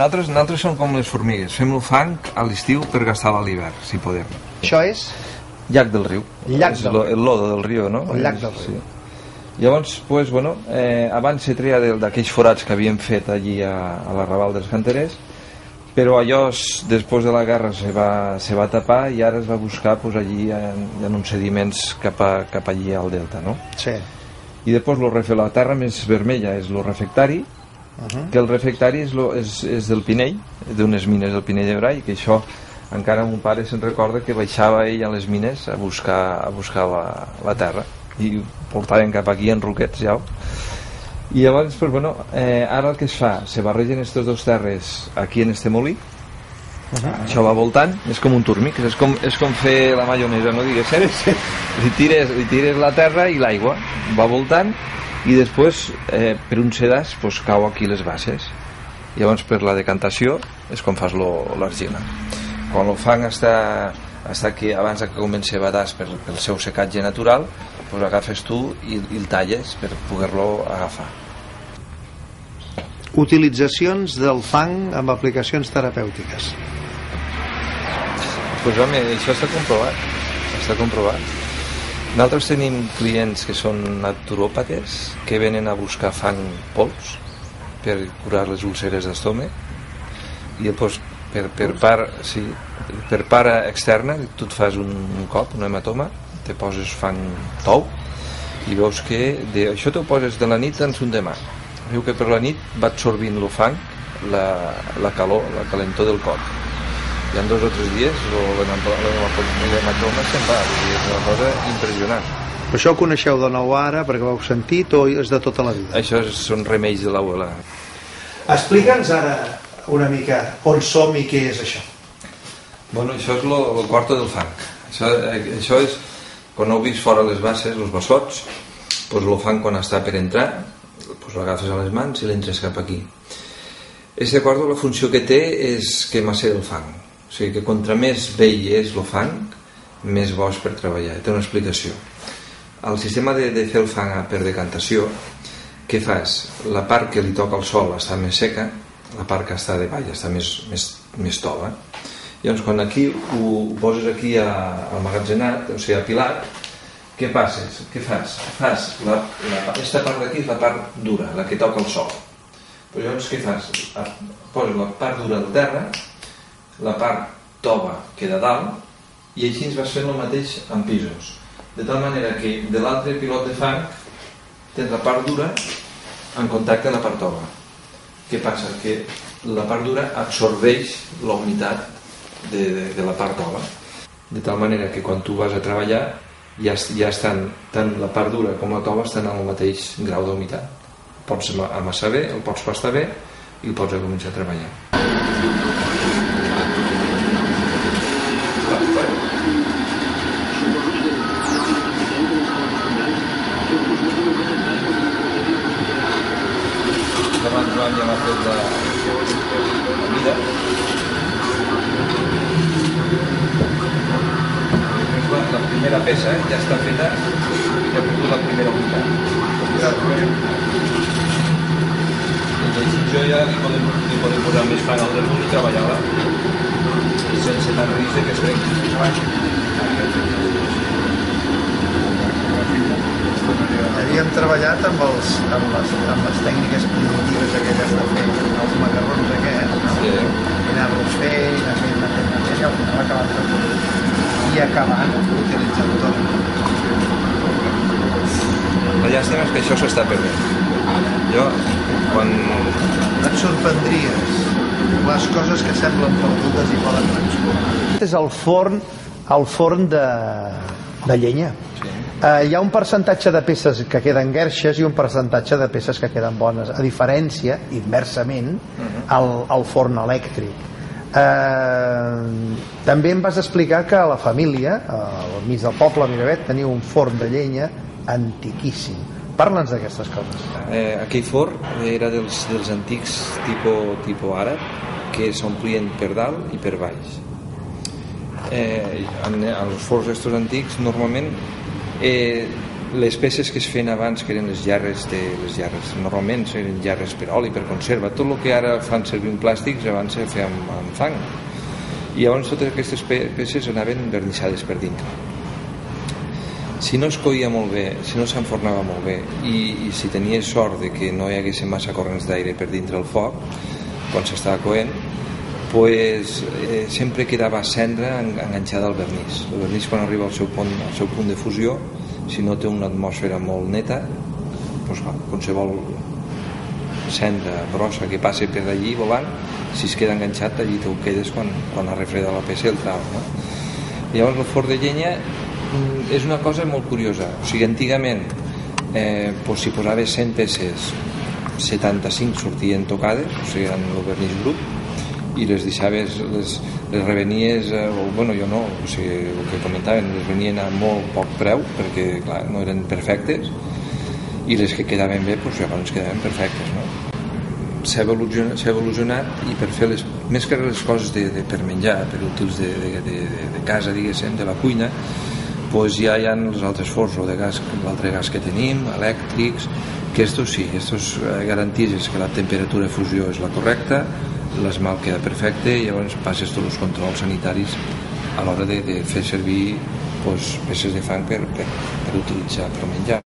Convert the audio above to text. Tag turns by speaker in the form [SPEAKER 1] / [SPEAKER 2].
[SPEAKER 1] Nosaltres som com les formigues, fem el fang a l'estiu per gastar-lo a l'hivern, si podem.
[SPEAKER 2] Això és?
[SPEAKER 1] Llac del riu. El lodo del riu, no?
[SPEAKER 2] El llac del riu.
[SPEAKER 1] Llavors, abans se treia d'aquells forats que havíem fet allí a l'arrabal dels Canterers, però allò després de la guerra se va tapar i ara es va buscar allí en uns sediments cap allí al delta, no?
[SPEAKER 2] Sí.
[SPEAKER 1] I després la terra més vermella és el refectari, que el refectari és del Pinell, d'unes mines del Pinell de Brai, que això encara mon pare se'n recorda que baixava ell a les mines a buscar la terra i portaven cap aquí en roquets ja. I llavors ara el que es fa, se barregen aquestes dues terres aquí en este molí, això va voltant, és com un turmix, és com fer la maionesa, no digues, li tires la terra i l'aigua va voltant i després per un sedàs cau aquí les bases. Llavors per la decantació és com fas l'argila. Quan el fang està aquí abans que comenci a badar pel seu secatge natural, agafes tu i el talles per poder-lo agafar.
[SPEAKER 2] Utilitzacions del fang amb aplicacions terapèutiques.
[SPEAKER 1] Home, això està comprovat. Nosaltres tenim clients que són naturòpates que venen a buscar fang pols per curar les úlceres d'estómac i després per part externa tu et fas un cop, un hematoma, te poses fang tou i veus que això t'ho poses de la nit en un demà. Veu que per la nit va absorbint el fang la calor, la calentor del cop i en 2 o 3 dies l'hematoma se'n va, és una cosa impressionant.
[SPEAKER 2] Però això ho coneixeu de nou ara perquè ho heu sentit o és de tota la vida?
[SPEAKER 1] Això són remeis de l'abuela.
[SPEAKER 2] Explica'ns ara una mica on som i què és això.
[SPEAKER 1] Això és el quarto del fang. Això és quan heu vist fora les bases, els bassots, el fang quan està per entrar l'agafes a les mans i l'entres cap aquí. Este quarto la funció que té és que macera el fang, o sigui que contra més vell és el fang més bo és per treballar. Té una explicació. El sistema de fer el fang per decantació, què fas? La part que li toca al sol està més seca, la part que està de baix està més tova. Llavors quan aquí ho poses aquí almagatzenat, o sigui apilat, què passes? Què fas? Aquesta part d'aquí és la part dura, la que toca el sol. Però llavors què fas? Poses la part dura al terra, la part tova queda dalt i així vas fent el mateix en pisos. De tal manera que de l'altre pilot de fang tens la part dura en contacte amb la part tova. Què passa? Que la part dura absorbeix la humitat de la part tova. De tal manera que quan tu vas a treballar ja estan, tant la part dura com la tova estan al mateix grau d'humitat. Pots amassar bé, el pots pastar bé i el pots començar a treballar. Abans Joan ja m'ha fet la mida. La primera peça ja està feta, ja ha perdut la primera unitat. Així jo ja li podem posar més fang al damunt i treballar-la sense tant risc que es prengui.
[SPEAKER 2] Havíem treballat amb les tècniques primitives aquelles de fer els macarrons aquests, i anar-los fent, i al final acabant utilitzant tot.
[SPEAKER 1] La llàstima és que això s'està perdent. Jo, quan...
[SPEAKER 2] Et sorprendries les coses que semblen perdudes i poden transformar. Aquest és el forn de llenya. Hi ha un percentatge de peces que queden guerxes i un percentatge de peces que queden bones, a diferència, inversament, al forn elèctric. També em vas explicar que a la família, al mig del poble, a Miravet, teniu un forn de llenya antiquíssim. Parla'ns d'aquestes coses.
[SPEAKER 1] Aquell forn era dels antics tipus àrab, que s'omplien per dalt i per baix. Els forns estos antics normalment les peces que es feien abans, que eren les gerres, normalment eren gerres per oli, per conserva, tot el que ara fan servir en plàstics abans se feia amb fang, i llavors totes aquestes peces anaven vernissades per dintre. Si no es coïa molt bé, si no s'enfornava molt bé i si tenies sort de que no hi hagués massa corrents d'aire per dintre el foc quan s'estava coent, pues, sempre quedava cendra enganxada al vernís. El vernís, quan arriba al seu punt de fusió, si no té una atmosfera molt neta, pues, qualsevol cendra grossa que passi per allí volant, si es queda enganxat, allí te ho quedes quan ha refredat la peça i el trau, no? Llavors el forn de llenya és una cosa molt curiosa. O sigui, antigament, pues, si posaves 100 peces, 75 sortien tocades, o sigui, eren el vernís brut, i les deixaves, les revenies, bueno, jo no, o sigui, el que comentaven, les venien a molt poc preu, perquè, clar, no eren perfectes, i les que quedaven bé, doncs llavors quedaven perfectes, no? S'ha evolucionat, i per fer més que les coses per menjar, per útils de casa, diguéssim, de la cuina, doncs ja hi ha els altres forns, o de gas, l'altre gas que tenim, elèctrics, que estos sí, estos garantís que la temperatura de fusió és la correcta, l'esmalt queda perfecte, i llavors passes tots els controls sanitaris a l'hora de fer servir peces de fang per utilitzar per menjar.